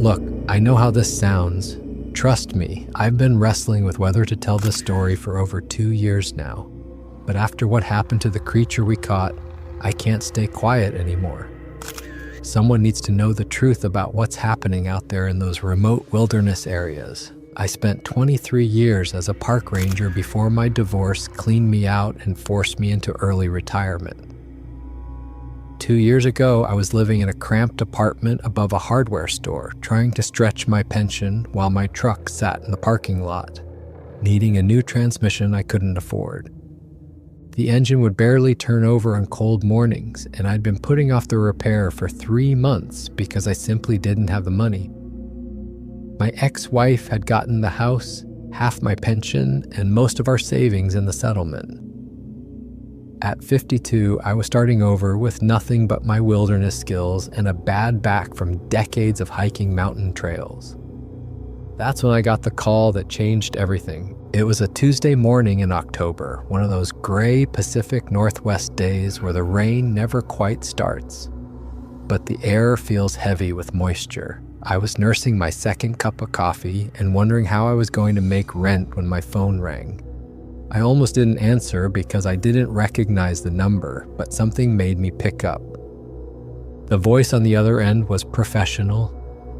Look, I know how this sounds. Trust me, I've been wrestling with whether to tell this story for over 2 years now. But after what happened to the creature we caught, I can't stay quiet anymore. Someone needs to know the truth about what's happening out there in those remote wilderness areas. I spent 23 years as a park ranger before my divorce cleaned me out and forced me into early retirement. 2 years ago, I was living in a cramped apartment above a hardware store, trying to stretch my pension while my truck sat in the parking lot, needing a new transmission I couldn't afford. The engine would barely turn over on cold mornings, and I'd been putting off the repair for 3 months because I simply didn't have the money. My ex-wife had gotten the house, half my pension, and most of our savings in the settlement. At 52, I was starting over with nothing but my wilderness skills and a bad back from decades of hiking mountain trails. That's when I got the call that changed everything. It was a Tuesday morning in October, one of those gray Pacific Northwest days where the rain never quite starts, but the air feels heavy with moisture. I was nursing my second cup of coffee and wondering how I was going to make rent when my phone rang. I almost didn't answer because I didn't recognize the number, but something made me pick up. The voice on the other end was professional,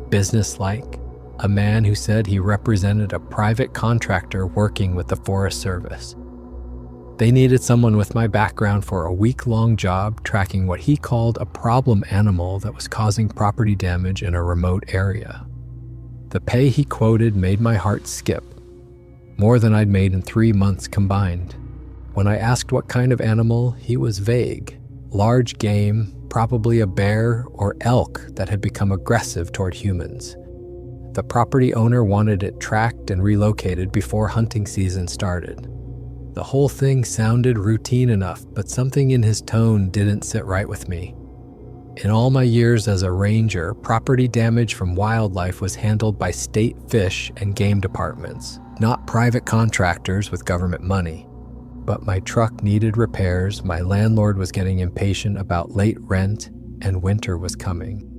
businesslike, a man who said he represented a private contractor working with the Forest Service. They needed someone with my background for a week-long job tracking what he called a problem animal that was causing property damage in a remote area. The pay he quoted made my heart skip, more than I'd made in 3 months combined. When I asked what kind of animal, he was vague. Large game, probably a bear or elk that had become aggressive toward humans. The property owner wanted it tracked and relocated before hunting season started. The whole thing sounded routine enough, but something in his tone didn't sit right with me. In all my years as a ranger, property damage from wildlife was handled by state fish and game departments, not private contractors with government money. But my truck needed repairs, my landlord was getting impatient about late rent, and winter was coming.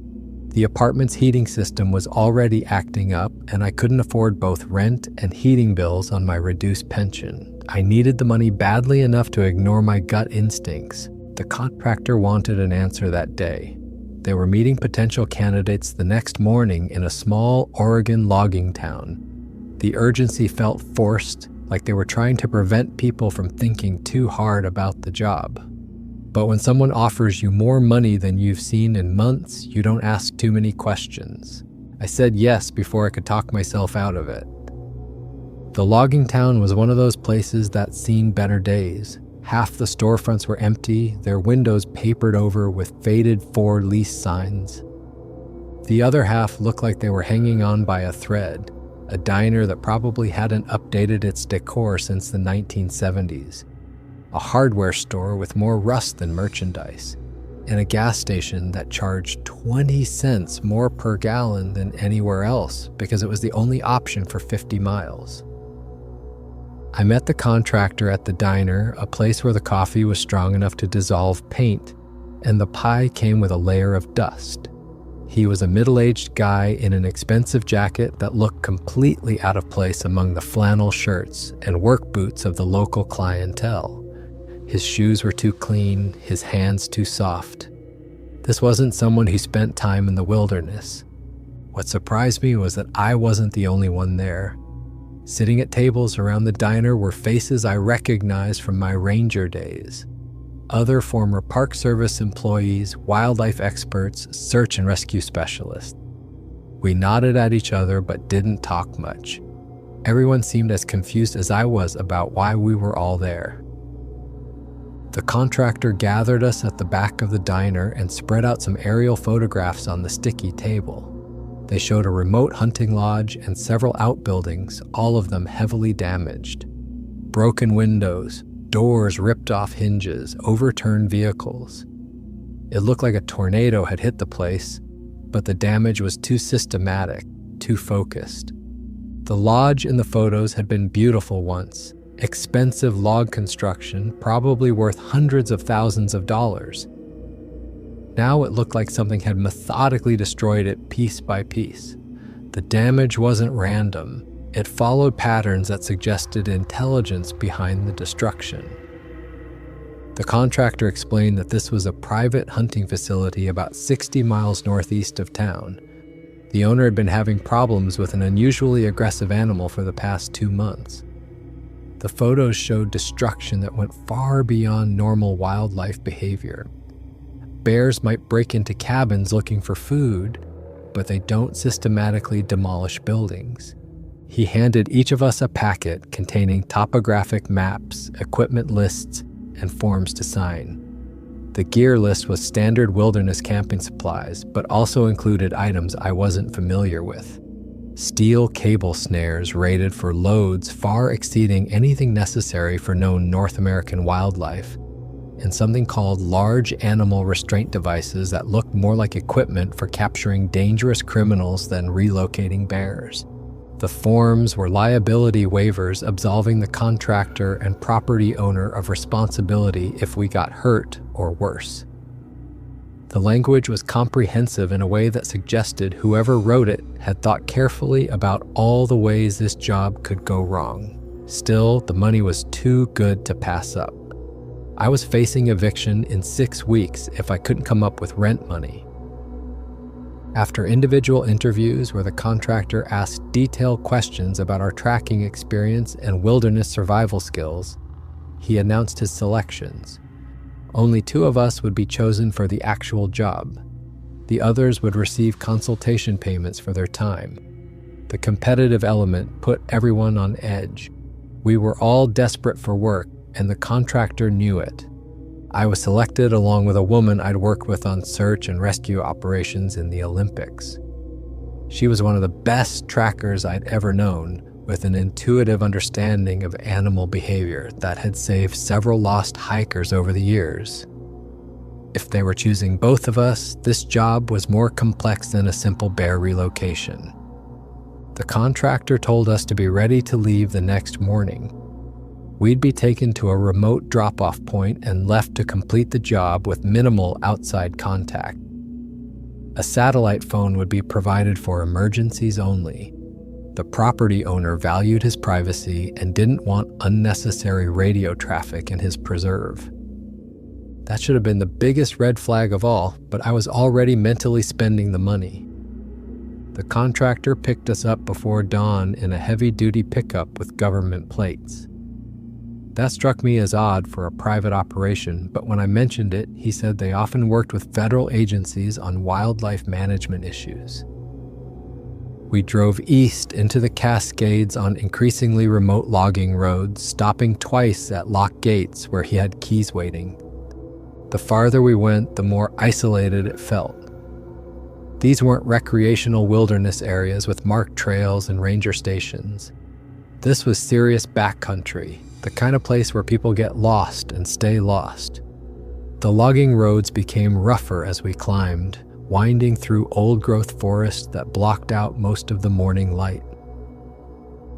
The apartment's heating system was already acting up, and I couldn't afford both rent and heating bills on my reduced pension. I needed the money badly enough to ignore my gut instincts. The contractor wanted an answer that day. They were meeting potential candidates the next morning in a small Oregon logging town. The urgency felt forced, like they were trying to prevent people from thinking too hard about the job. But when someone offers you more money than you've seen in months, you don't ask too many questions. I said yes before I could talk myself out of it. The logging town was one of those places that's seen better days. Half the storefronts were empty, their windows papered over with faded for lease signs. The other half looked like they were hanging on by a thread, a diner that probably hadn't updated its decor since the 1970s. A hardware store with more rust than merchandise, and a gas station that charged 20 cents more per gallon than anywhere else because it was the only option for 50 miles. I met the contractor at the diner, a place where the coffee was strong enough to dissolve paint, and the pie came with a layer of dust. He was a middle-aged guy in an expensive jacket that looked completely out of place among the flannel shirts and work boots of the local clientele. His shoes were too clean, his hands too soft. This wasn't someone who spent time in the wilderness. What surprised me was that I wasn't the only one there. Sitting at tables around the diner were faces I recognized from my ranger days. Other former Park Service employees, wildlife experts, search and rescue specialists. We nodded at each other but didn't talk much. Everyone seemed as confused as I was about why we were all there. The contractor gathered us at the back of the diner and spread out some aerial photographs on the sticky table. They showed a remote hunting lodge and several outbuildings, all of them heavily damaged. Broken windows, doors ripped off hinges, overturned vehicles. It looked like a tornado had hit the place, but the damage was too systematic, too focused. The lodge in the photos had been beautiful once. Expensive log construction, probably worth hundreds of thousands of dollars. Now it looked like something had methodically destroyed it piece by piece. The damage wasn't random. It followed patterns that suggested intelligence behind the destruction. The contractor explained that this was a private hunting facility about 60 miles northeast of town. The owner had been having problems with an unusually aggressive animal for the past 2 months. The photos showed destruction that went far beyond normal wildlife behavior. Bears might break into cabins looking for food, but they don't systematically demolish buildings. He handed each of us a packet containing topographic maps, equipment lists, and forms to sign. The gear list was standard wilderness camping supplies, but also included items I wasn't familiar with. Steel cable snares rated for loads far exceeding anything necessary for known North American wildlife, and something called large animal restraint devices that looked more like equipment for capturing dangerous criminals than relocating bears. The forms were liability waivers absolving the contractor and property owner of responsibility if we got hurt or worse. The language was comprehensive in a way that suggested whoever wrote it had thought carefully about all the ways this job could go wrong. Still, the money was too good to pass up. I was facing eviction in 6 weeks if I couldn't come up with rent money. After individual interviews where the contractor asked detailed questions about our tracking experience and wilderness survival skills, he announced his selections. Only 2 of us would be chosen for the actual job. The others would receive consultation payments for their time. The competitive element put everyone on edge. We were all desperate for work, and the contractor knew it. I was selected along with a woman I'd worked with on search and rescue operations in the Olympics. She was one of the best trackers I'd ever known, with an intuitive understanding of animal behavior that had saved several lost hikers over the years. If they were choosing both of us, this job was more complex than a simple bear relocation. The contractor told us to be ready to leave the next morning. We'd be taken to a remote drop-off point and left to complete the job with minimal outside contact. A satellite phone would be provided for emergencies only. The property owner valued his privacy and didn't want unnecessary radio traffic in his preserve. That should have been the biggest red flag of all, but I was already mentally spending the money. The contractor picked us up before dawn in a heavy-duty pickup with government plates. That struck me as odd for a private operation, but when I mentioned it, he said they often worked with federal agencies on wildlife management issues. We drove east into the Cascades on increasingly remote logging roads, stopping twice at locked gates where he had keys waiting. The farther we went, the more isolated it felt. These weren't recreational wilderness areas with marked trails and ranger stations. This was serious backcountry, the kind of place where people get lost and stay lost. The logging roads became rougher as we climbed, winding through old-growth forest that blocked out most of the morning light.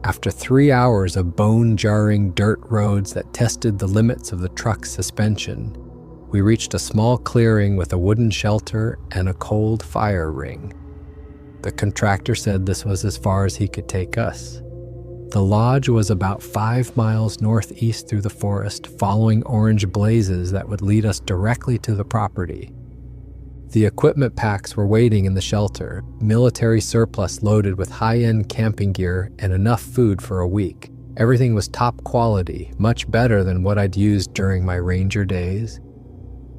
After 3 hours of bone-jarring dirt roads that tested the limits of the truck's suspension, we reached a small clearing with a wooden shelter and a cold fire ring. The contractor said this was as far as he could take us. The lodge was about 5 miles northeast through the forest, following orange blazes that would lead us directly to the property. The equipment packs were waiting in the shelter, military surplus loaded with high-end camping gear and enough food for a week. Everything was top quality, much better than what I'd used during my ranger days.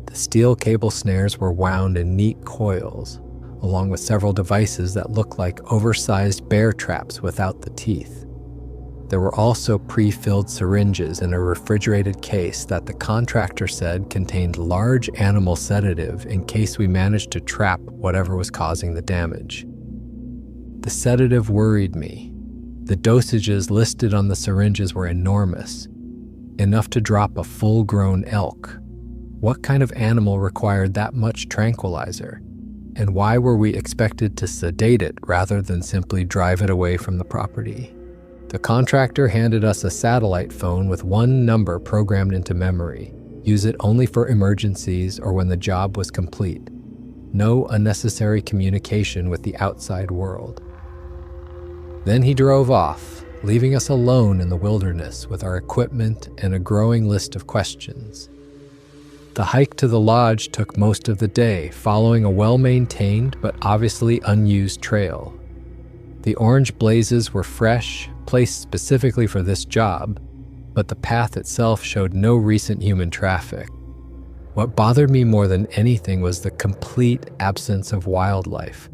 The steel cable snares were wound in neat coils, along with several devices that looked like oversized bear traps without the teeth. There were also pre-filled syringes in a refrigerated case that the contractor said contained large animal sedative in case we managed to trap whatever was causing the damage. The sedative worried me. The dosages listed on the syringes were enormous, enough to drop a full-grown elk. What kind of animal required that much tranquilizer? And why were we expected to sedate it rather than simply drive it away from the property? The contractor handed us a satellite phone with one number programmed into memory. Use it only for emergencies or when the job was complete. No unnecessary communication with the outside world. Then he drove off, leaving us alone in the wilderness with our equipment and a growing list of questions. The hike to the lodge took most of the day, following a well-maintained but obviously unused trail. The orange blazes were fresh, placed specifically for this job, but the path itself showed no recent human traffic. What bothered me more than anything was the complete absence of wildlife.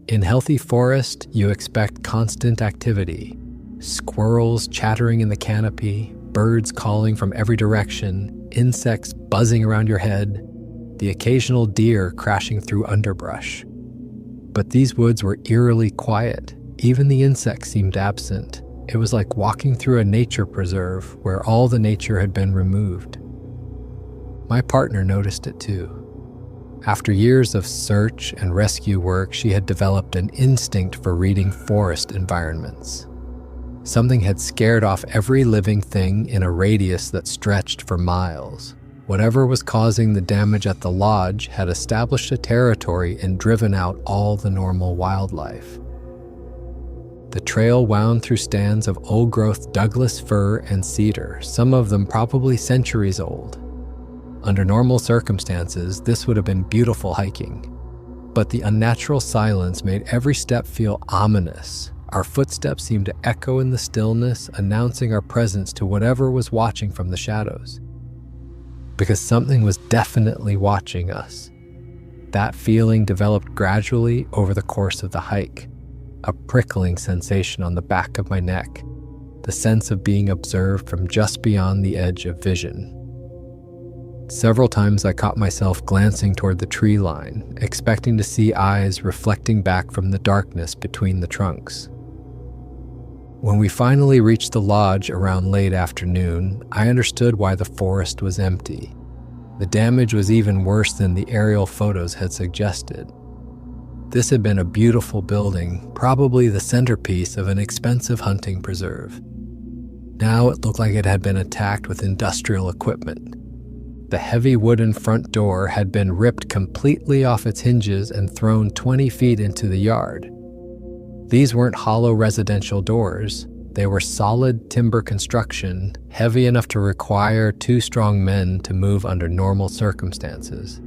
In healthy forest, you expect constant activity. Squirrels chattering in the canopy, birds calling from every direction, insects buzzing around your head, the occasional deer crashing through underbrush. But these woods were eerily quiet. Even the insects seemed absent. It was like walking through a nature preserve where all the nature had been removed. My partner noticed it too. After years of search and rescue work, she had developed an instinct for reading forest environments. Something had scared off every living thing in a radius that stretched for miles. Whatever was causing the damage at the lodge had established a territory and driven out all the normal wildlife. The trail wound through stands of old-growth Douglas fir and cedar, some of them probably centuries old. Under normal circumstances, this would have been beautiful hiking. But the unnatural silence made every step feel ominous. Our footsteps seemed to echo in the stillness, announcing our presence to whatever was watching from the shadows. Because something was definitely watching us. That feeling developed gradually over the course of the hike. A prickling sensation on the back of my neck. The sense of being observed from just beyond the edge of vision. Several times I caught myself glancing toward the tree line, expecting to see eyes reflecting back from the darkness between the trunks. When we finally reached the lodge around late afternoon, I understood why the forest was empty. The damage was even worse than the aerial photos had suggested. This had been a beautiful building, probably the centerpiece of an expensive hunting preserve. Now it looked like it had been attacked with industrial equipment. The heavy wooden front door had been ripped completely off its hinges and thrown 20 feet into the yard. These weren't hollow residential doors. They were solid timber construction, heavy enough to require 2 strong men to move under normal circumstances.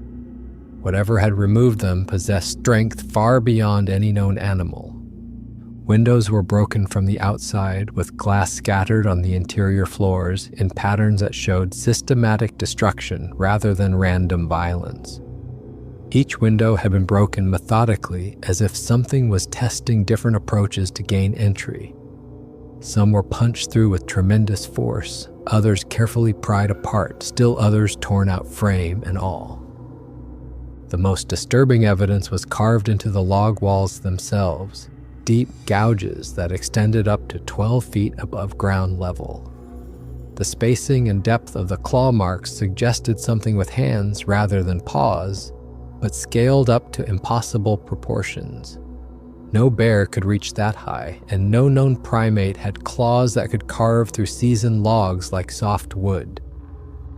Whatever had removed them possessed strength far beyond any known animal. Windows were broken from the outside, with glass scattered on the interior floors in patterns that showed systematic destruction rather than random violence. Each window had been broken methodically, as if something was testing different approaches to gain entry. Some were punched through with tremendous force, others carefully pried apart, still others torn out frame and all. The most disturbing evidence was carved into the log walls themselves. Deep gouges that extended up to 12 feet above ground level. The spacing and depth of the claw marks suggested something with hands rather than paws, but scaled up to impossible proportions. No bear could reach that high, and no known primate had claws that could carve through seasoned logs like soft wood.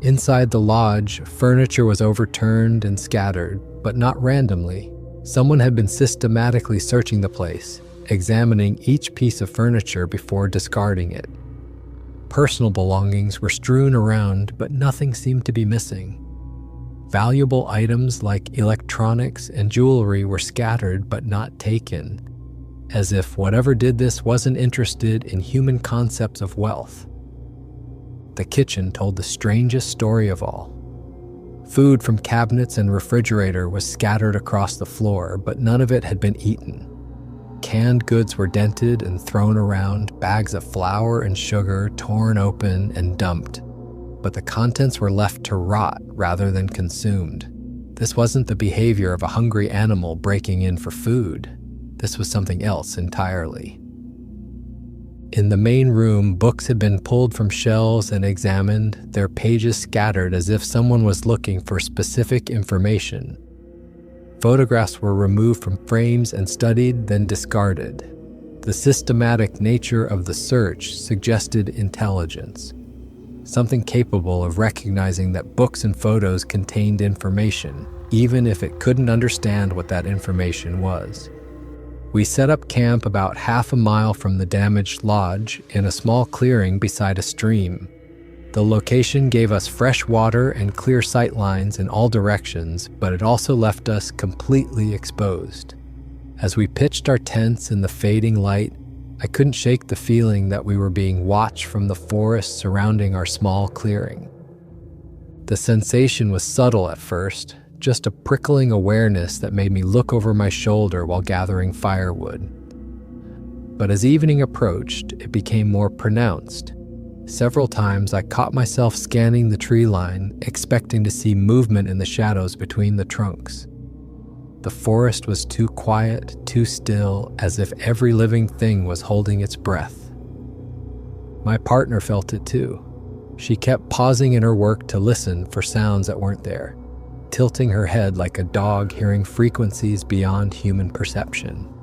Inside the lodge, furniture was overturned and scattered, but not randomly. Someone had been systematically searching the place, examining each piece of furniture before discarding it. Personal belongings were strewn around, but nothing seemed to be missing. Valuable items like electronics and jewelry were scattered but not taken, as if whatever did this wasn't interested in human concepts of wealth. The kitchen told the strangest story of all. Food from cabinets and refrigerator was scattered across the floor, but none of it had been eaten. Canned goods were dented and thrown around, bags of flour and sugar torn open and dumped. But the contents were left to rot rather than consumed. This wasn't the behavior of a hungry animal breaking in for food. This was something else entirely. In the main room, books had been pulled from shelves and examined, their pages scattered as if someone was looking for specific information. Photographs were removed from frames and studied, then discarded. The systematic nature of the search suggested intelligence, something capable of recognizing that books and photos contained information, even if it couldn't understand what that information was. We set up camp about half a mile from the damaged lodge in a small clearing beside a stream. The location gave us fresh water and clear sight lines in all directions, but it also left us completely exposed. As we pitched our tents in the fading light, I couldn't shake the feeling that we were being watched from the forest surrounding our small clearing. The sensation was subtle at first, just a prickling awareness that made me look over my shoulder while gathering firewood. But as evening approached, it became more pronounced. Several times I caught myself scanning the tree line, expecting to see movement in the shadows between the trunks. The forest was too quiet, too still, as if every living thing was holding its breath. My partner felt it too. She kept pausing in her work to listen for sounds that weren't there, tilting her head like a dog hearing frequencies beyond human perception.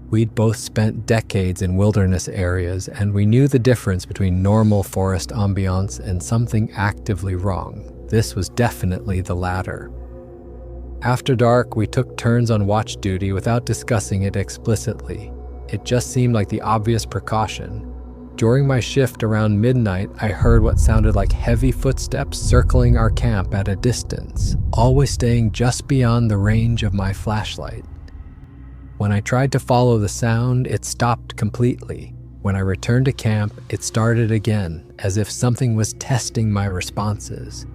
We'd both spent decades in wilderness areas, and we knew the difference between normal forest ambiance and something actively wrong. This was definitely the latter. After dark, we took turns on watch duty without discussing it explicitly. It just seemed like the obvious precaution. During my shift around midnight, I heard what sounded like heavy footsteps circling our camp at a distance, always staying just beyond the range of my flashlight. When I tried to follow the sound, it stopped completely. When I returned to camp, it started again, as if something was testing my responses.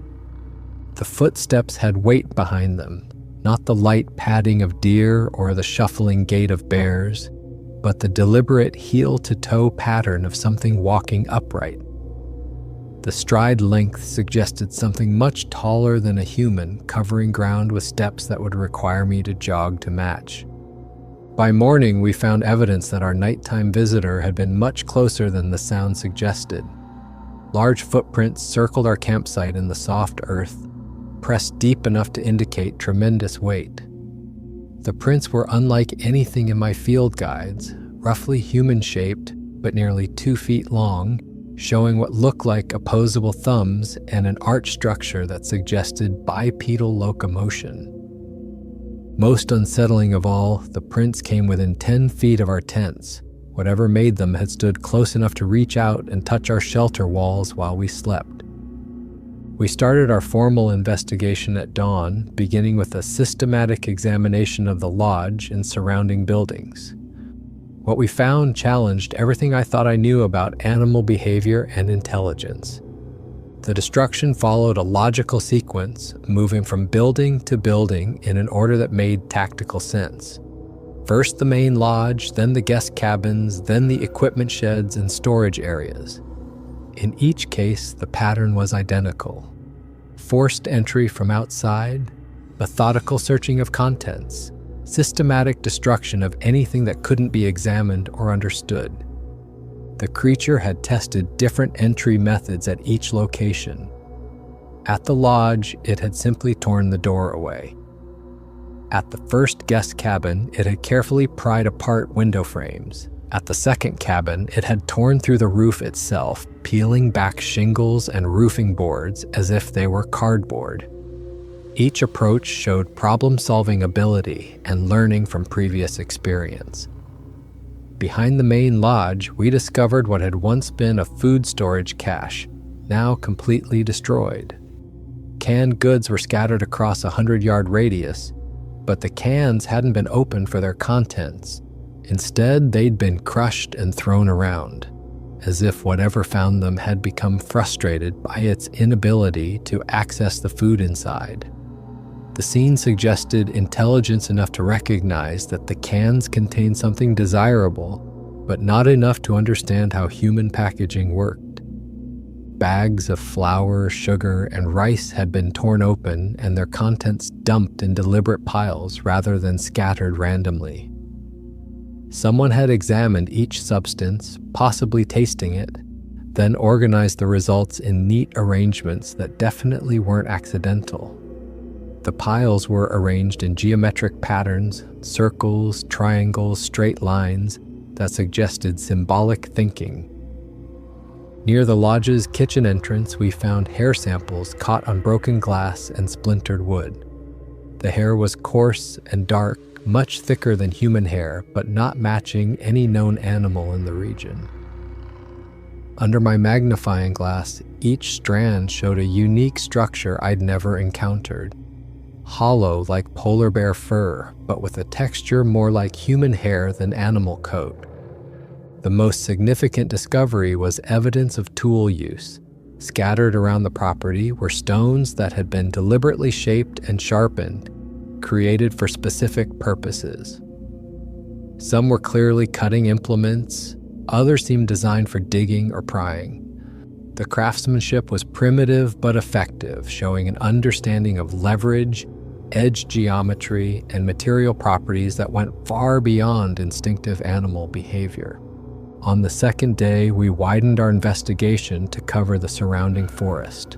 The footsteps had weight behind them, not the light padding of deer or the shuffling gait of bears, but the deliberate heel-to-toe pattern of something walking upright. The stride length suggested something much taller than a human, covering ground with steps that would require me to jog to match. By morning, we found evidence that our nighttime visitor had been much closer than the sound suggested. Large footprints circled our campsite in the soft earth, pressed deep enough to indicate tremendous weight. The prints were unlike anything in my field guides, roughly human-shaped, but nearly 2 feet long, showing what looked like opposable thumbs and an arch structure that suggested bipedal locomotion. Most unsettling of all, the prints came within 10 feet of our tents. Whatever made them had stood close enough to reach out and touch our shelter walls while we slept. We started our formal investigation at dawn, beginning with a systematic examination of the lodge and surrounding buildings. What we found challenged everything I thought I knew about animal behavior and intelligence. The destruction followed a logical sequence, moving from building to building in an order that made tactical sense. First the main lodge, then the guest cabins, then the equipment sheds and storage areas. In each case, the pattern was identical. Forced entry from outside, methodical searching of contents, systematic destruction of anything that couldn't be examined or understood. The creature had tested different entry methods at each location. At the lodge, it had simply torn the door away. At the first guest cabin, it had carefully pried apart window frames. At the second cabin, it had torn through the roof itself, peeling back shingles and roofing boards as if they were cardboard. Each approach showed problem-solving ability and learning from previous experience. Behind the main lodge, we discovered what had once been a food storage cache, now completely destroyed. Canned goods were scattered across a 100-yard radius, but the cans hadn't been opened for their contents. Instead, they'd been crushed and thrown around, as if whatever found them had become frustrated by its inability to access the food inside. The scene suggested intelligence enough to recognize that the cans contained something desirable, but not enough to understand how human packaging worked. Bags of flour, sugar, and rice had been torn open and their contents dumped in deliberate piles rather than scattered randomly. Someone had examined each substance, possibly tasting it, then organized the results in neat arrangements that definitely weren't accidental. The piles were arranged in geometric patterns, circles, triangles, straight lines that suggested symbolic thinking. Near the lodge's kitchen entrance, we found hair samples caught on broken glass and splintered wood. The hair was coarse and dark, much thicker than human hair, but not matching any known animal in the region. Under my magnifying glass, each strand showed a unique structure I'd never encountered. Hollow like polar bear fur, but with a texture more like human hair than animal coat. The most significant discovery was evidence of tool use. Scattered around the property were stones that had been deliberately shaped and sharpened, created for specific purposes. Some were clearly cutting implements, others seemed designed for digging or prying. The craftsmanship was primitive but effective, showing an understanding of leverage, edge geometry, and material properties that went far beyond instinctive animal behavior. On the second day, we widened our investigation to cover the surrounding forest.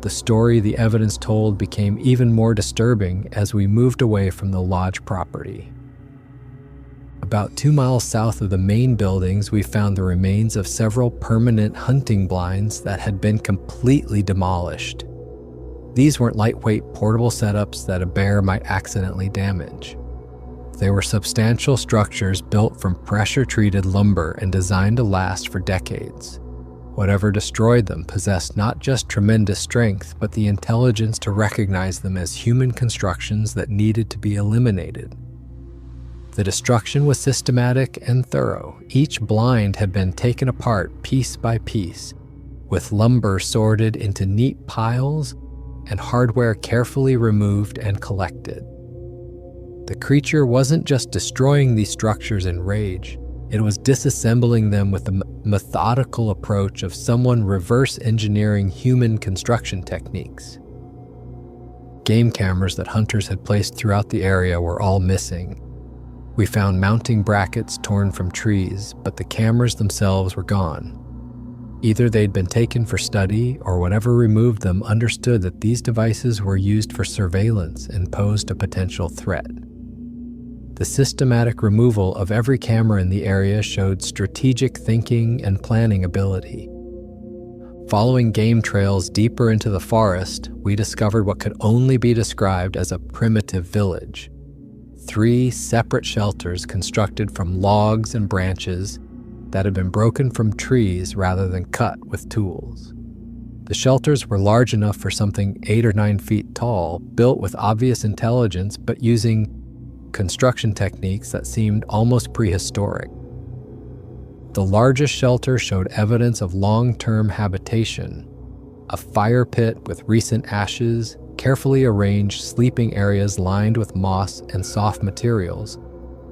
The story the evidence told became even more disturbing as we moved away from the lodge property. About 2 miles south of the main buildings, we found the remains of several permanent hunting blinds that had been completely demolished. These weren't lightweight portable setups that a bear might accidentally damage. They were substantial structures built from pressure-treated lumber and designed to last for decades. Whatever destroyed them possessed not just tremendous strength, but the intelligence to recognize them as human constructions that needed to be eliminated. The destruction was systematic and thorough. Each blind had been taken apart piece by piece, with lumber sorted into neat piles and hardware carefully removed and collected. The creature wasn't just destroying these structures in rage, it was disassembling them with the methodical approach of someone reverse engineering human construction techniques. Game cameras that hunters had placed throughout the area were all missing. We found mounting brackets torn from trees, but the cameras themselves were gone. Either they'd been taken for study, or whatever removed them understood that these devices were used for surveillance and posed a potential threat. The systematic removal of every camera in the area showed strategic thinking and planning ability. Following game trails deeper into the forest, we discovered what could only be described as a primitive village. 3 separate shelters constructed from logs and branches that had been broken from trees rather than cut with tools. The shelters were large enough for something 8 or 9 feet tall, built with obvious intelligence but using construction techniques that seemed almost prehistoric. The largest shelter showed evidence of long-term habitation, a fire pit with recent ashes, carefully arranged sleeping areas lined with moss and soft materials,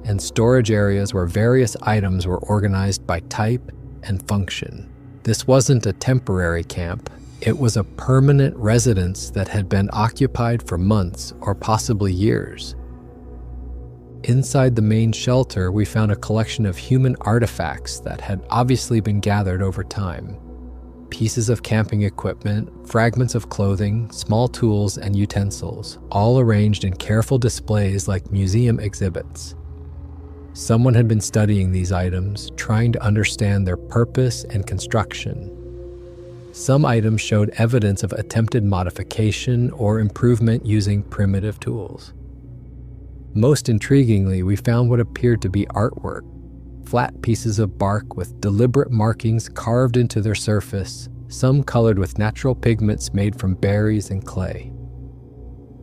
and storage areas where various items were organized by type and function. This wasn't a temporary camp, it was a permanent residence that had been occupied for months or possibly years. Inside the main shelter, we found a collection of human artifacts that had obviously been gathered over time. Pieces of camping equipment, fragments of clothing, small tools, and utensils, all arranged in careful displays like museum exhibits. Someone had been studying these items, trying to understand their purpose and construction. Some items showed evidence of attempted modification or improvement using primitive tools. Most intriguingly, we found what appeared to be artwork, flat pieces of bark with deliberate markings carved into their surface, some colored with natural pigments made from berries and clay.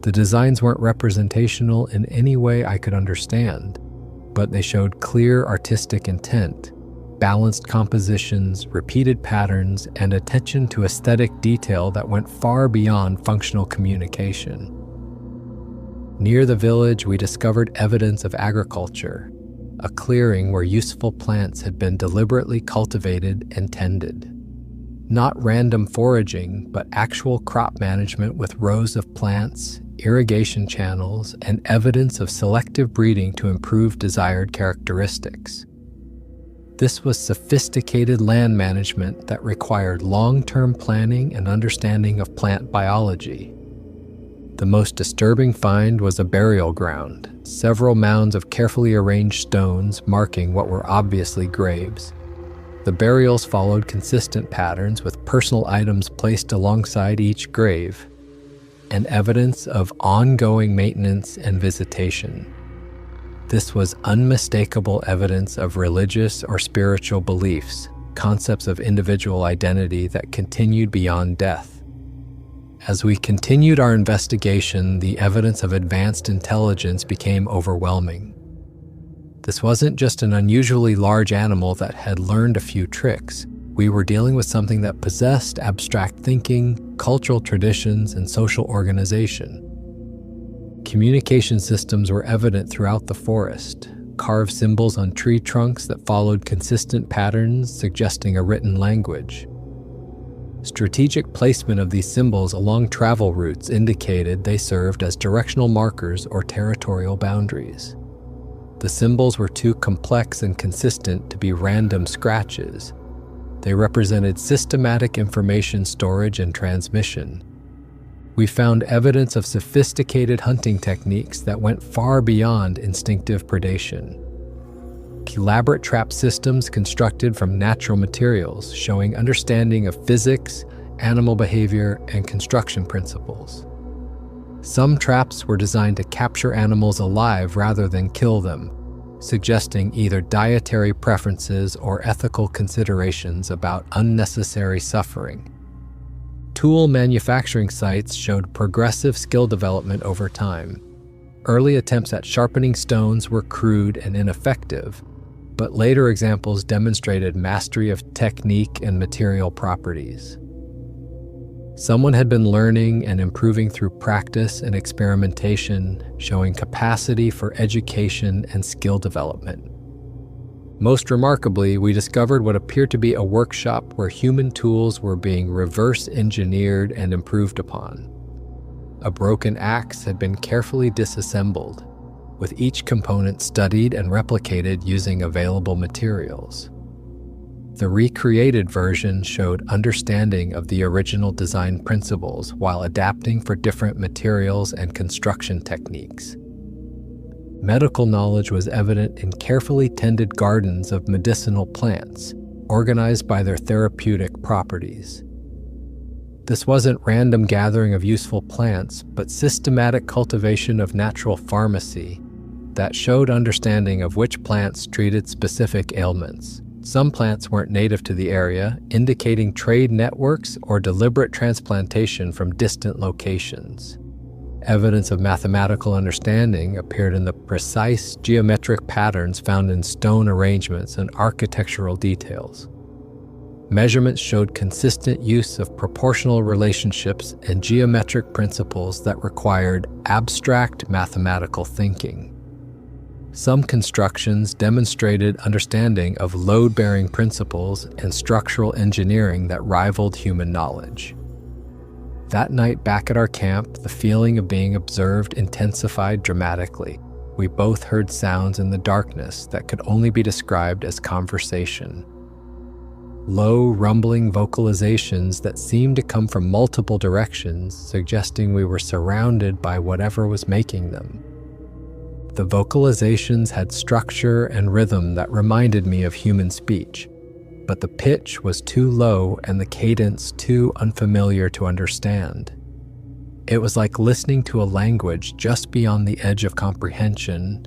The designs weren't representational in any way I could understand, but they showed clear artistic intent, balanced compositions, repeated patterns, and attention to aesthetic detail that went far beyond functional communication. Near the village, we discovered evidence of agriculture, a clearing where useful plants had been deliberately cultivated and tended. Not random foraging, but actual crop management with rows of plants, irrigation channels, and evidence of selective breeding to improve desired characteristics. This was sophisticated land management that required long-term planning and understanding of plant biology. The most disturbing find was a burial ground, several mounds of carefully arranged stones marking what were obviously graves. The burials followed consistent patterns with personal items placed alongside each grave, and evidence of ongoing maintenance and visitation. This was unmistakable evidence of religious or spiritual beliefs, concepts of individual identity that continued beyond death. As we continued our investigation, the evidence of advanced intelligence became overwhelming. This wasn't just an unusually large animal that had learned a few tricks. We were dealing with something that possessed abstract thinking, cultural traditions, and social organization. Communication systems were evident throughout the forest, carved symbols on tree trunks that followed consistent patterns suggesting a written language. Strategic placement of these symbols along travel routes indicated they served as directional markers or territorial boundaries. The symbols were too complex and consistent to be random scratches. They represented systematic information storage and transmission. We found evidence of sophisticated hunting techniques that went far beyond instinctive predation. Elaborate trap systems constructed from natural materials, showing understanding of physics, animal behavior, and construction principles. Some traps were designed to capture animals alive rather than kill them, suggesting either dietary preferences or ethical considerations about unnecessary suffering. Tool manufacturing sites showed progressive skill development over time. Early attempts at sharpening stones were crude and ineffective, but later examples demonstrated mastery of technique and material properties. Someone had been learning and improving through practice and experimentation, showing capacity for education and skill development. Most remarkably, we discovered what appeared to be a workshop where human tools were being reverse engineered and improved upon. A broken axe had been carefully disassembled, with each component studied and replicated using available materials. The recreated version showed understanding of the original design principles while adapting for different materials and construction techniques. Medical knowledge was evident in carefully tended gardens of medicinal plants, organized by their therapeutic properties. This wasn't random gathering of useful plants, but systematic cultivation of natural pharmacy that showed understanding of which plants treated specific ailments. Some plants weren't native to the area, indicating trade networks or deliberate transplantation from distant locations. Evidence of mathematical understanding appeared in the precise geometric patterns found in stone arrangements and architectural details. Measurements showed consistent use of proportional relationships and geometric principles that required abstract mathematical thinking. Some constructions demonstrated understanding of load-bearing principles and structural engineering that rivaled human knowledge. That night back at our camp, the feeling of being observed intensified dramatically. We both heard sounds in the darkness that could only be described as conversation. Low, rumbling vocalizations that seemed to come from multiple directions, suggesting we were surrounded by whatever was making them. The vocalizations had structure and rhythm that reminded me of human speech, but the pitch was too low and the cadence too unfamiliar to understand. It was like listening to a language just beyond the edge of comprehension,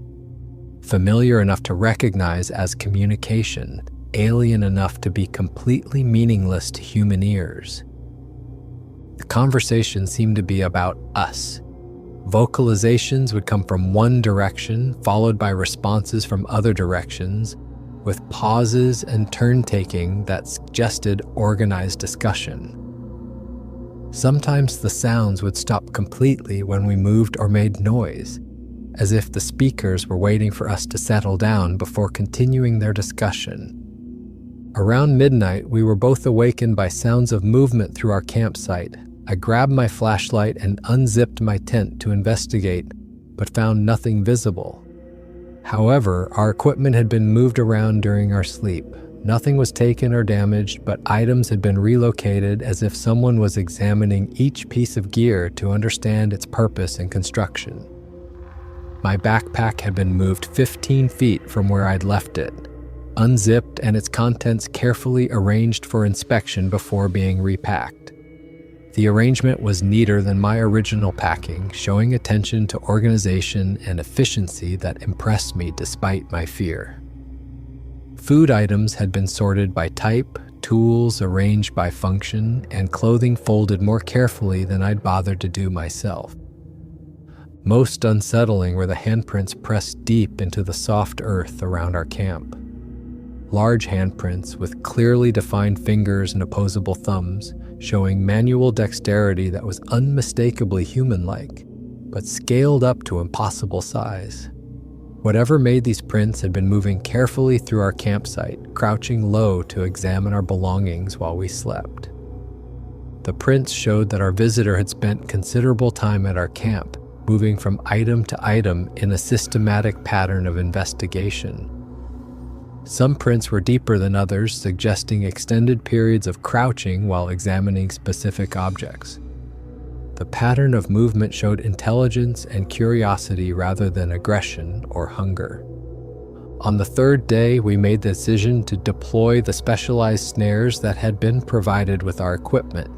familiar enough to recognize as communication, alien enough to be completely meaningless to human ears. The conversation seemed to be about us. Vocalizations would come from one direction, followed by responses from other directions, with pauses and turn-taking that suggested organized discussion. Sometimes the sounds would stop completely when we moved or made noise, as if the speakers were waiting for us to settle down before continuing their discussion. Around midnight, we were both awakened by sounds of movement through our campsite. I grabbed my flashlight and unzipped my tent to investigate, but found nothing visible. However, our equipment had been moved around during our sleep. Nothing was taken or damaged, but items had been relocated as if someone was examining each piece of gear to understand its purpose and construction. My backpack had been moved 15 feet from where I'd left it, unzipped and its contents carefully arranged for inspection before being repacked. The arrangement was neater than my original packing, showing attention to organization and efficiency that impressed me despite my fear. Food items had been sorted by type, tools arranged by function, and clothing folded more carefully than I'd bothered to do myself. Most unsettling were the handprints pressed deep into the soft earth around our camp. Large handprints with clearly defined fingers and opposable thumbs, showing manual dexterity that was unmistakably human-like, but scaled up to impossible size. Whatever made these prints had been moving carefully through our campsite, crouching low to examine our belongings while we slept. The prints showed that our visitor had spent considerable time at our camp, moving from item to item in a systematic pattern of investigation. Some prints were deeper than others, suggesting extended periods of crouching while examining specific objects. The pattern of movement showed intelligence and curiosity rather than aggression or hunger. On the third day, we made the decision to deploy the specialized snares that had been provided with our equipment.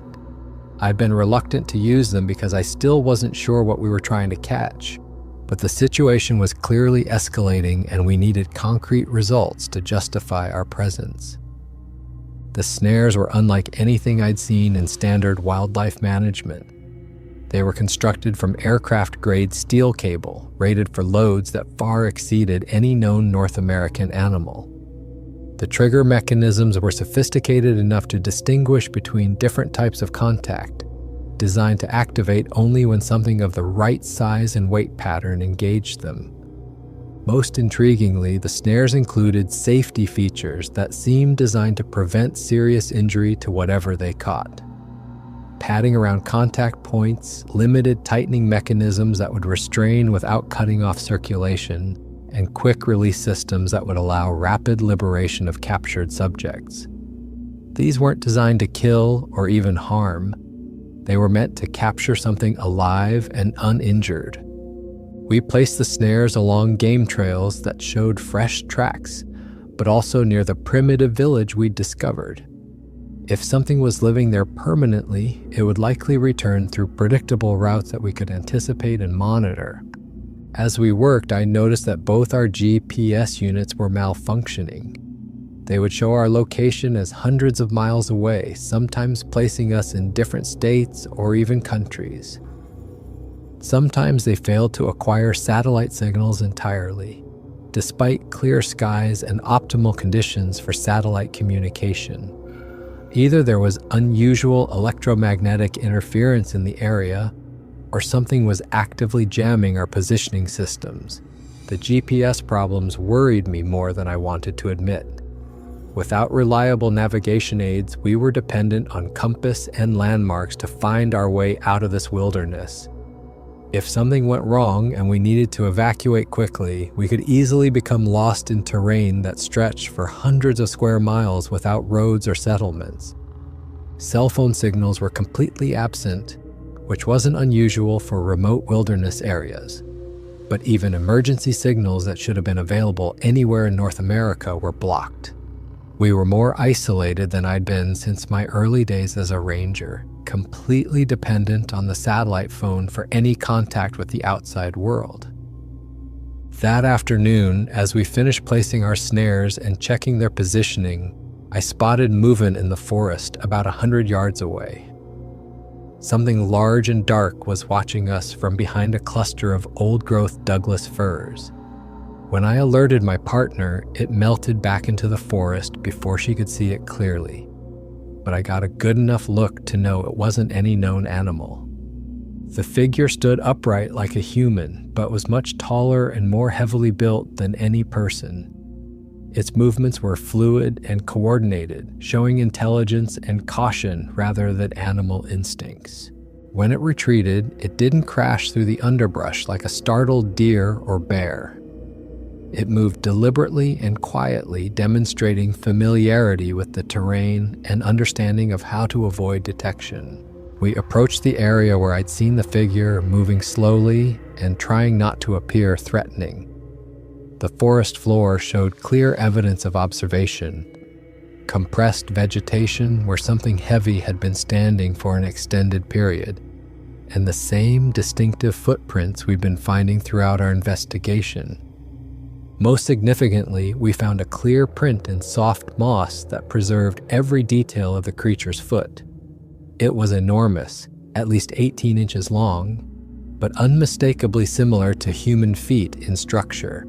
I'd been reluctant to use them because I still wasn't sure what we were trying to catch, but the situation was clearly escalating and we needed concrete results to justify our presence. The snares were unlike anything I'd seen in standard wildlife management. They were constructed from aircraft-grade steel cable, rated for loads that far exceeded any known North American animal. The trigger mechanisms were sophisticated enough to distinguish between different types of contact, designed to activate only when something of the right size and weight pattern engaged them. Most intriguingly, the snares included safety features that seemed designed to prevent serious injury to whatever they caught. Padding around contact points, limited tightening mechanisms that would restrain without cutting off circulation, and quick-release systems that would allow rapid liberation of captured subjects. These weren't designed to kill or even harm. They were meant to capture something alive and uninjured. We placed the snares along game trails that showed fresh tracks, but also near the primitive village we'd discovered. If something was living there permanently, it would likely return through predictable routes that we could anticipate and monitor. As we worked, I noticed that both our GPS units were malfunctioning. They would show our location as hundreds of miles away, sometimes placing us in different states or even countries. Sometimes they failed to acquire satellite signals entirely, despite clear skies and optimal conditions for satellite communication. Either there was unusual electromagnetic interference in the area, or something was actively jamming our positioning systems. The GPS problems worried me more than I wanted to admit. Without reliable navigation aids, we were dependent on compass and landmarks to find our way out of this wilderness. If something went wrong and we needed to evacuate quickly, we could easily become lost in terrain that stretched for hundreds of square miles without roads or settlements. Cell phone signals were completely absent, which wasn't unusual for remote wilderness areas. But even emergency signals that should have been available anywhere in North America were blocked. We were more isolated than I'd been since my early days as a ranger, completely dependent on the satellite phone for any contact with the outside world. That afternoon, as we finished placing our snares and checking their positioning, I spotted movement in the forest about 100 yards away. Something large and dark was watching us from behind a cluster of old-growth Douglas firs. When I alerted my partner, it melted back into the forest before she could see it clearly. But I got a good enough look to know it wasn't any known animal. The figure stood upright like a human, but was much taller and more heavily built than any person. Its movements were fluid and coordinated, showing intelligence and caution rather than animal instincts. When it retreated, it didn't crash through the underbrush like a startled deer or bear. It moved deliberately and quietly, demonstrating familiarity with the terrain and understanding of how to avoid detection. We approached the area where I'd seen the figure, moving slowly and trying not to appear threatening. The forest floor showed clear evidence of observation. compressed vegetation where something heavy had been standing for an extended period, and the same distinctive footprints we'd been finding throughout our investigation. Most significantly, we found a clear print in soft moss that preserved every detail of the creature's foot. It was enormous, at least 18 inches long, but unmistakably similar to human feet in structure.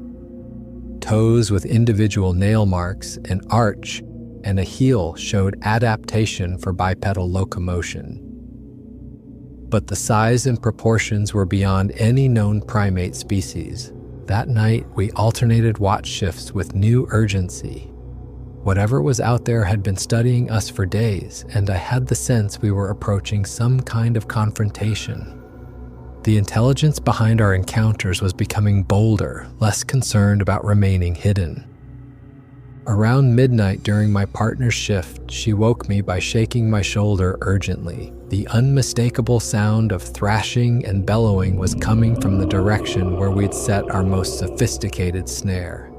Toes with individual nail marks, an arch, and a heel showed adaptation for bipedal locomotion. But the size and proportions were beyond any known primate species. That night, we alternated watch shifts with new urgency. Whatever was out there had been studying us for days, and I had the sense we were approaching some kind of confrontation. The intelligence behind our encounters was becoming bolder, less concerned about remaining hidden. Around midnight during my partner's shift, she woke me by shaking my shoulder urgently. The unmistakable sound of thrashing and bellowing was coming from the direction where we'd set our most sophisticated snare.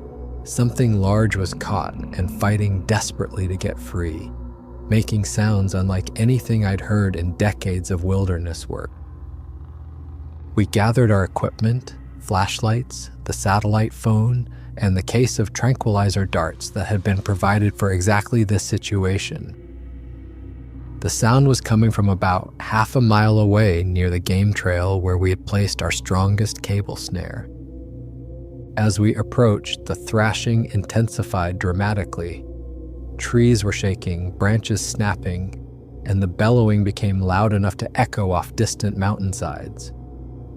Something large was caught and fighting desperately to get free, making sounds unlike anything I'd heard in decades of wilderness work. We gathered our equipment, flashlights, the satellite phone, and the case of tranquilizer darts that had been provided for exactly this situation. The sound was coming from about half a mile away near the game trail where we had placed our strongest cable snare. As we approached, the thrashing intensified dramatically. Trees were shaking, branches snapping, and the bellowing became loud enough to echo off distant mountainsides.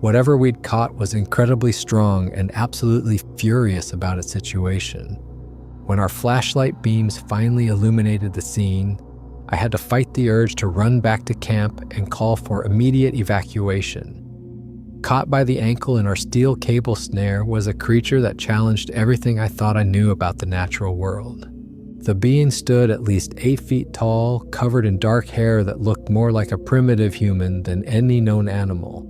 Whatever we'd caught was incredibly strong and absolutely furious about its situation. When our flashlight beams finally illuminated the scene, I had to fight the urge to run back to camp and call for immediate evacuation. Caught by the ankle in our steel cable snare was a creature that challenged everything I thought I knew about the natural world. The being stood at least 8 feet tall, covered in dark hair that looked more like a primitive human than any known animal.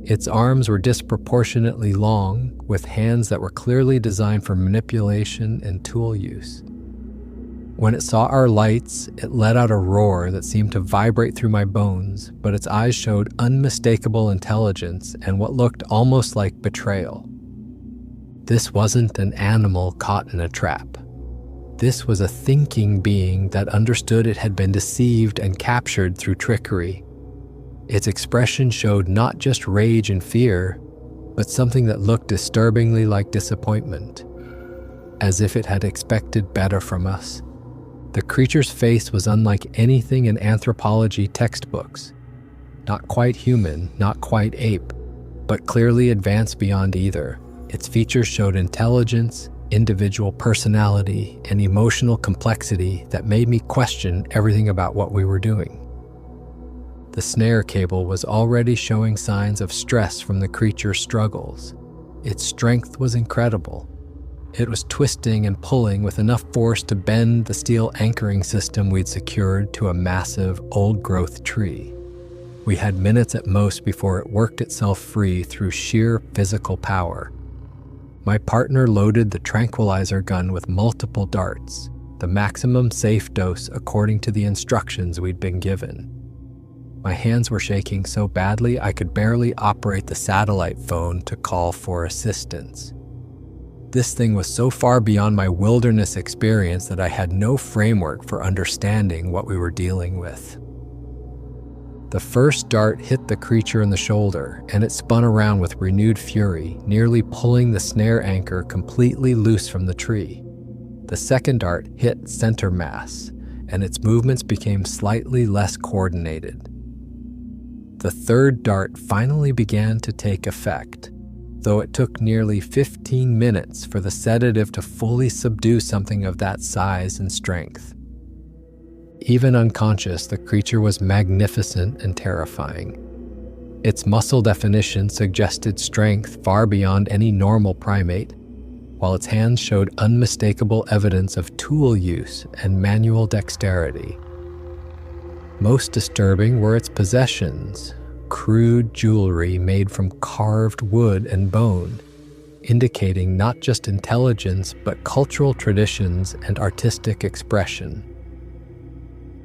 Its arms were disproportionately long, with hands that were clearly designed for manipulation and tool use. When it saw our lights, it let out a roar that seemed to vibrate through my bones, but its eyes showed unmistakable intelligence and what looked almost like betrayal. This wasn't an animal caught in a trap. This was a thinking being that understood it had been deceived and captured through trickery. Its expression showed not just rage and fear, but something that looked disturbingly like disappointment, as if it had expected better from us. The creature's face was unlike anything in anthropology textbooks. Not quite human, not quite ape, but clearly advanced beyond either. Its features showed intelligence, individual personality, and emotional complexity that made me question everything about what we were doing. The snare cable was already showing signs of stress from the creature's struggles. Its strength was incredible. It was twisting and pulling with enough force to bend the steel anchoring system we'd secured to a massive, old-growth tree. We had minutes at most before it worked itself free through sheer physical power. My partner loaded the tranquilizer gun with multiple darts, the maximum safe dose according to the instructions we'd been given. My hands were shaking so badly I could barely operate the satellite phone to call for assistance. This thing was so far beyond my wilderness experience that I had no framework for understanding what we were dealing with. The first dart hit the creature in the shoulder, and it spun around with renewed fury, nearly pulling the snare anchor completely loose from the tree. The second dart hit center mass, and its movements became slightly less coordinated. The third dart finally began to take effect, though it took nearly 15 minutes for the sedative to fully subdue something of that size and strength. Even unconscious, the creature was magnificent and terrifying. Its muscle definition suggested strength far beyond any normal primate, while its hands showed unmistakable evidence of tool use and manual dexterity. Most disturbing were its possessions, crude jewelry made from carved wood and bone. indicating not just intelligence, but cultural traditions and artistic expression.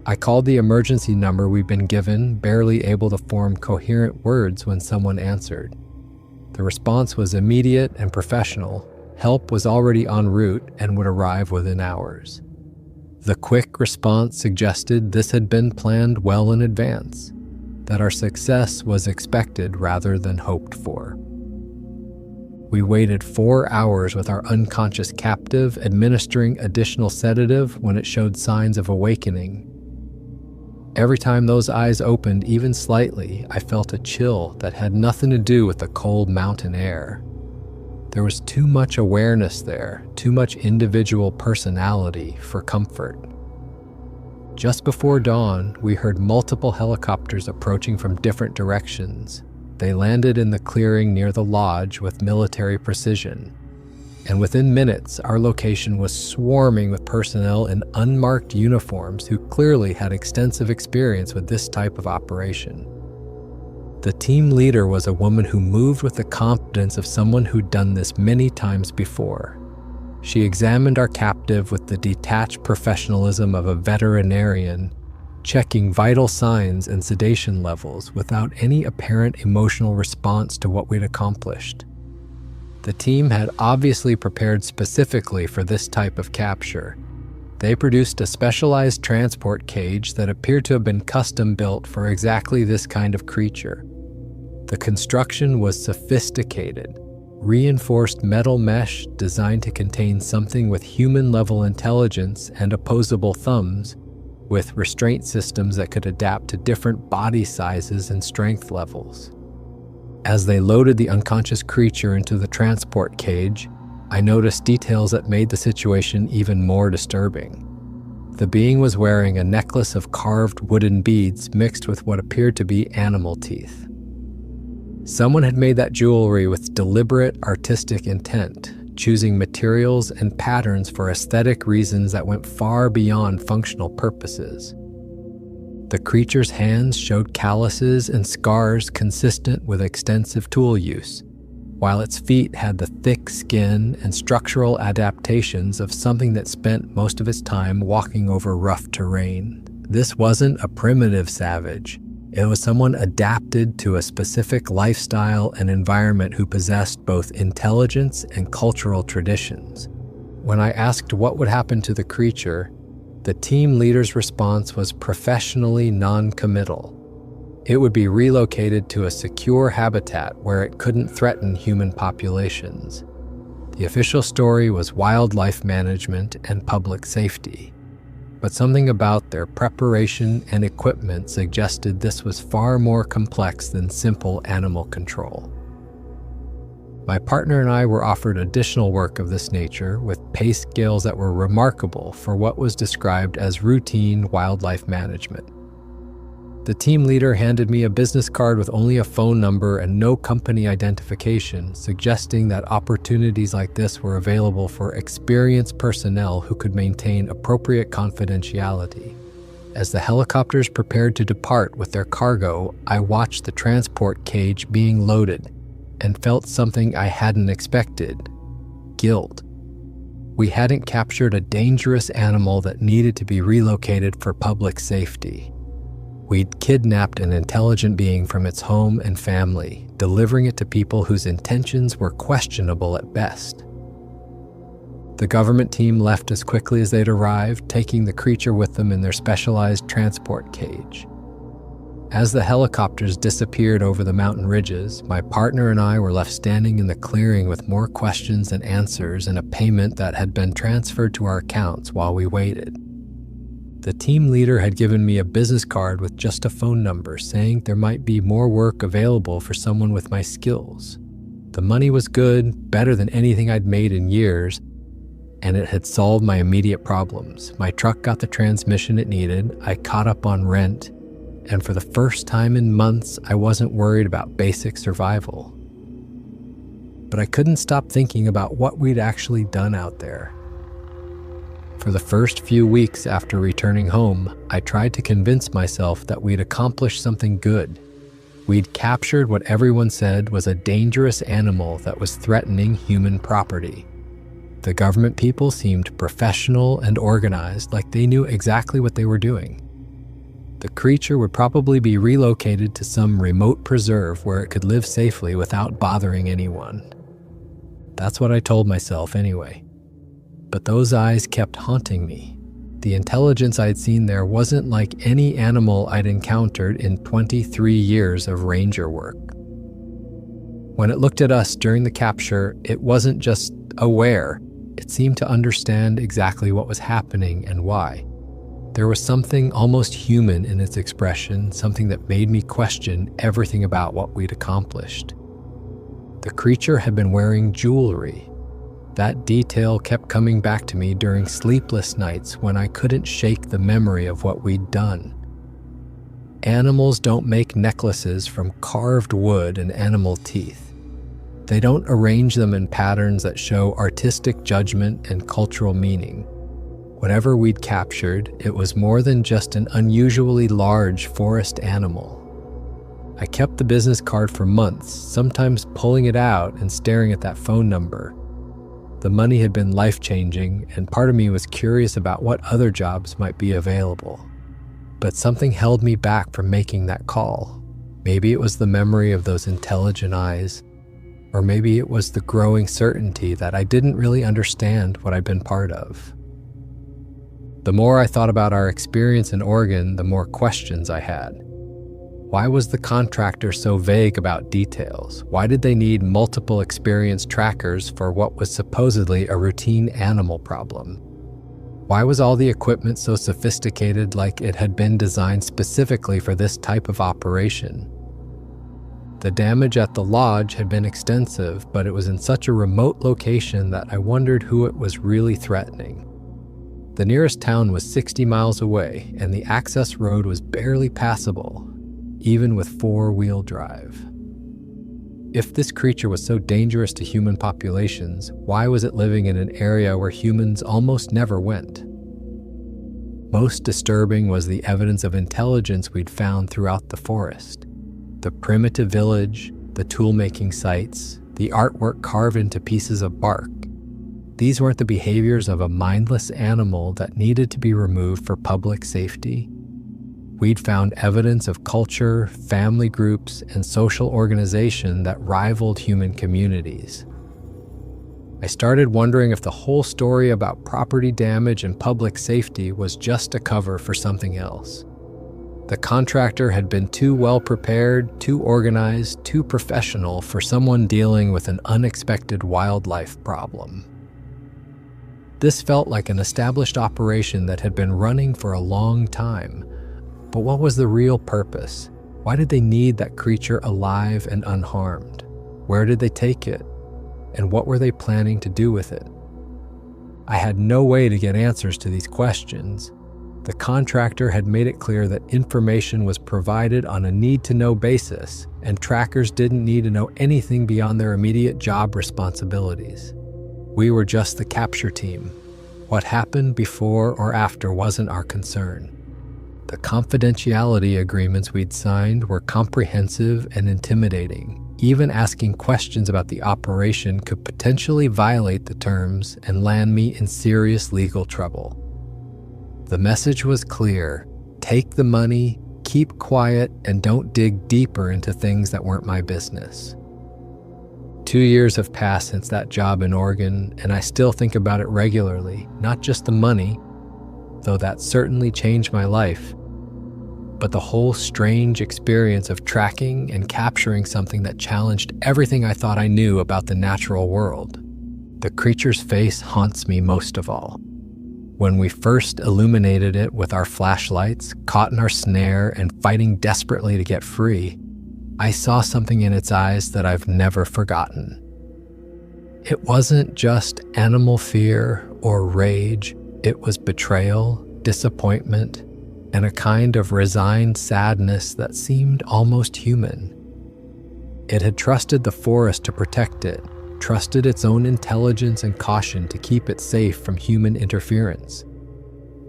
I called the emergency number we'd been given, barely able to form coherent words when someone answered. The response was immediate and professional. Help was already en route and would arrive within hours. The quick response suggested this had been planned well in advance, that our success was expected rather than hoped for. We waited 4 hours with our unconscious captive, administering additional sedative when it showed signs of awakening. Every time those eyes opened even slightly, I felt a chill that had nothing to do with the cold mountain air. There was too much awareness there, too much individual personality for comfort. Just before dawn, we heard multiple helicopters approaching from different directions. They landed in the clearing near the lodge with military precision. And within minutes, our location was swarming with personnel in unmarked uniforms who clearly had extensive experience with this type of operation. The team leader was a woman who moved with the confidence of someone who'd done this many times before. She examined our captive with the detached professionalism of a veterinarian, checking vital signs and sedation levels without any apparent emotional response to what we'd accomplished. The team had obviously prepared specifically for this type of capture. They produced a specialized transport cage that appeared to have been custom built for exactly this kind of creature. The construction was sophisticated, reinforced metal mesh designed to contain something with human-level intelligence and opposable thumbs, with restraint systems that could adapt to different body sizes and strength levels. As they loaded the unconscious creature into the transport cage, I noticed details that made the situation even more disturbing. The being was wearing a necklace of carved wooden beads mixed with what appeared to be animal teeth. Someone had made that jewelry with deliberate artistic intent, choosing materials and patterns for aesthetic reasons that went far beyond functional purposes. The creature's hands showed calluses and scars consistent with extensive tool use, while its feet had the thick skin and structural adaptations of something that spent most of its time walking over rough terrain. This wasn't a primitive savage. It was someone adapted to a specific lifestyle and environment who possessed both intelligence and cultural traditions. When I asked what would happen to the creature, the team leader's response was professionally non-committal. It would be relocated to a secure habitat where it couldn't threaten human populations. The official story was wildlife management and public safety, but something about their preparation and equipment suggested this was far more complex than simple animal control. My partner and I were offered additional work of this nature with pay scales that were remarkable for what was described as routine wildlife management. The team leader handed me a business card with only a phone number and no company identification, suggesting that opportunities like this were available for experienced personnel who could maintain appropriate confidentiality. As the helicopters prepared to depart with their cargo, I watched the transport cage being loaded and felt something I hadn't expected: guilt. We hadn't captured a dangerous animal that needed to be relocated for public safety. We'd kidnapped an intelligent being from its home and family, delivering it to people whose intentions were questionable at best. The government team left as quickly as they'd arrived, taking the creature with them in their specialized transport cage. As the helicopters disappeared over the mountain ridges, my partner and I were left standing in the clearing with more questions than answers and a payment that had been transferred to our accounts while we waited. The team leader had given me a business card with just a phone number, saying there might be more work available for someone with my skills. The money was good, better than anything I'd made in years, and it had solved my immediate problems. My truck got the transmission it needed, I caught up on rent, and for the first time in months, I wasn't worried about basic survival. But I couldn't stop thinking about what we'd actually done out there. For the first few weeks after returning home, I tried to convince myself that we'd accomplished something good. We'd captured what everyone said was a dangerous animal that was threatening human property. The government people seemed professional and organized, like they knew exactly what they were doing. The creature would probably be relocated to some remote preserve where it could live safely without bothering anyone. That's what I told myself anyway. But those eyes kept haunting me. The intelligence I'd seen there wasn't like any animal I'd encountered in 23 years of ranger work. When it looked at us during the capture, it wasn't just aware. It seemed to understand exactly what was happening and why. There was something almost human in its expression, something that made me question everything about what we'd accomplished. The creature had been wearing jewelry. That detail kept coming back to me during sleepless nights when I couldn't shake the memory of what we'd done. Animals don't make necklaces from carved wood and animal teeth. They don't arrange them in patterns that show artistic judgment and cultural meaning. Whatever we'd captured, it was more than just an unusually large forest animal. I kept the business card for months, sometimes pulling it out and staring at that phone number. The money had been life-changing, and part of me was curious about what other jobs might be available. But something held me back from making that call. Maybe it was the memory of those intelligent eyes, or maybe it was the growing certainty that I didn't really understand what I'd been part of. The more I thought about our experience in Oregon, the more questions I had. Why was the contractor so vague about details? Why did they need multiple experienced trackers for what was supposedly a routine animal problem? Why was all the equipment so sophisticated, like it had been designed specifically for this type of operation? The damage at the lodge had been extensive, but it was in such a remote location that I wondered who it was really threatening. The nearest town was 60 miles away, and the access road was barely passable, even with four-wheel drive. If this creature was so dangerous to human populations, why was it living in an area where humans almost never went? Most disturbing was the evidence of intelligence we'd found throughout the forest. The primitive village, the tool-making sites, the artwork carved into pieces of bark. These weren't the behaviors of a mindless animal that needed to be removed for public safety. We'd found evidence of culture, family groups, and social organization that rivaled human communities. I started wondering if the whole story about property damage and public safety was just a cover for something else. The contractor had been too well prepared, too organized, too professional for someone dealing with an unexpected wildlife problem. This felt like an established operation that had been running for a long time. But what was the real purpose? Why did they need that creature alive and unharmed? Where did they take it? And what were they planning to do with it? I had no way to get answers to these questions. The contractor had made it clear that information was provided on a need-to-know basis, and trackers didn't need to know anything beyond their immediate job responsibilities. We were just the capture team. What happened before or after wasn't our concern. The confidentiality agreements we'd signed were comprehensive and intimidating. Even asking questions about the operation could potentially violate the terms and land me in serious legal trouble. The message was clear: take the money, keep quiet, and don't dig deeper into things that weren't my business. 2 years have passed since that job in Oregon, and I still think about it regularly, not just the money, though that certainly changed my life, but the whole strange experience of tracking and capturing something that challenged everything I thought I knew about the natural world. The creature's face haunts me most of all. When we first illuminated it with our flashlights, caught in our snare and fighting desperately to get free, I saw something in its eyes that I've never forgotten. It wasn't just animal fear or rage, it was betrayal, disappointment, and a kind of resigned sadness that seemed almost human. It had trusted the forest to protect it, trusted its own intelligence and caution to keep it safe from human interference.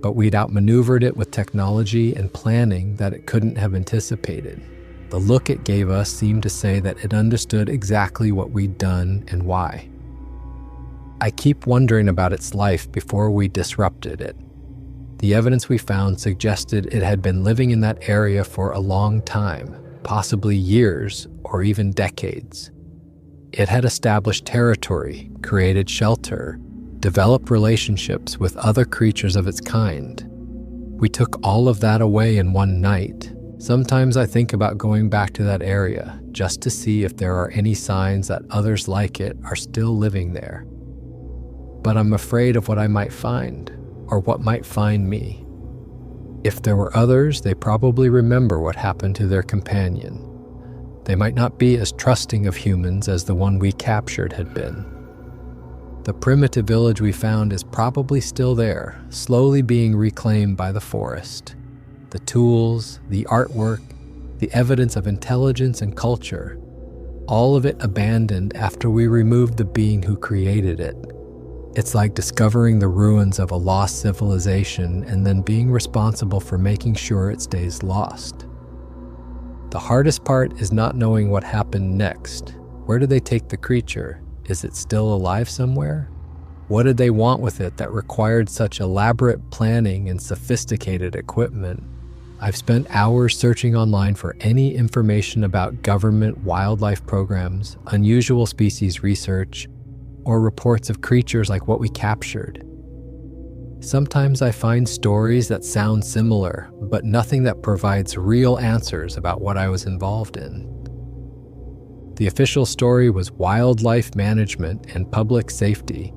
But we'd outmaneuvered it with technology and planning that it couldn't have anticipated. The look it gave us seemed to say that it understood exactly what we'd done and why. I keep wondering about its life before we disrupted it. The evidence we found suggested it had been living in that area for a long time, possibly years or even decades. It had established territory, created shelter, developed relationships with other creatures of its kind. We took all of that away in one night. Sometimes I think about going back to that area just to see if there are any signs that others like it are still living there. But I'm afraid of what I might find, or what might find me. If there were others, they probably remember what happened to their companion. They might not be as trusting of humans as the one we captured had been. The primitive village we found is probably still there, slowly being reclaimed by the forest. The tools, the artwork, the evidence of intelligence and culture, all of it abandoned after we removed the being who created it. It's like discovering the ruins of a lost civilization and then being responsible for making sure it stays lost. The hardest part is not knowing what happened next. Where did they take the creature? Is it still alive somewhere? What did they want with it that required such elaborate planning and sophisticated equipment? I've spent hours searching online for any information about government wildlife programs, unusual species research, or reports of creatures like what we captured. Sometimes I find stories that sound similar, but nothing that provides real answers about what I was involved in. The official story was wildlife management and public safety,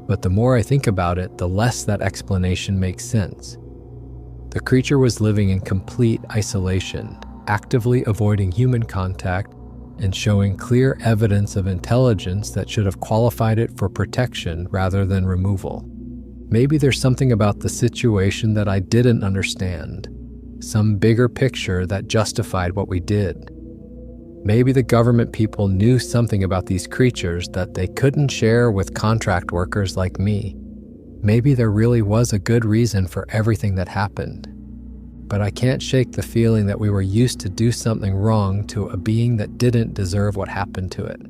but the more I think about it, the less that explanation makes sense. The creature was living in complete isolation, actively avoiding human contact and showing clear evidence of intelligence that should have qualified it for protection rather than removal. Maybe there's something about the situation that I didn't understand, some bigger picture that justified what we did. Maybe the government people knew something about these creatures that they couldn't share with contract workers like me. Maybe there really was a good reason for everything that happened. But I can't shake the feeling that we were used to do something wrong to a being that didn't deserve what happened to it.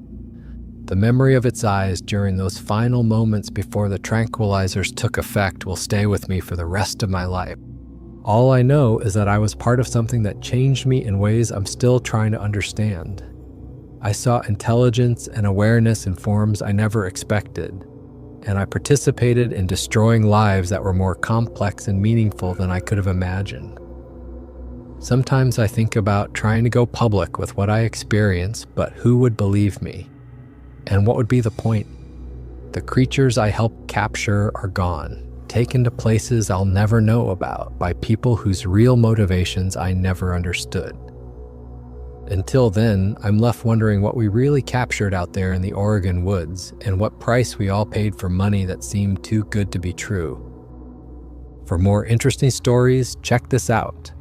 The memory of its eyes during those final moments before the tranquilizers took effect will stay with me for the rest of my life. All I know is that I was part of something that changed me in ways I'm still trying to understand. I saw intelligence and awareness in forms I never expected, and I participated in destroying lives that were more complex and meaningful than I could have imagined. Sometimes I think about trying to go public with what I experienced, but who would believe me? And what would be the point? The creatures I helped capture are gone, taken to places I'll never know about by people whose real motivations I never understood. Until then, I'm left wondering what we really captured out there in the Oregon woods and what price we all paid for money that seemed too good to be true. For more interesting stories, check this out.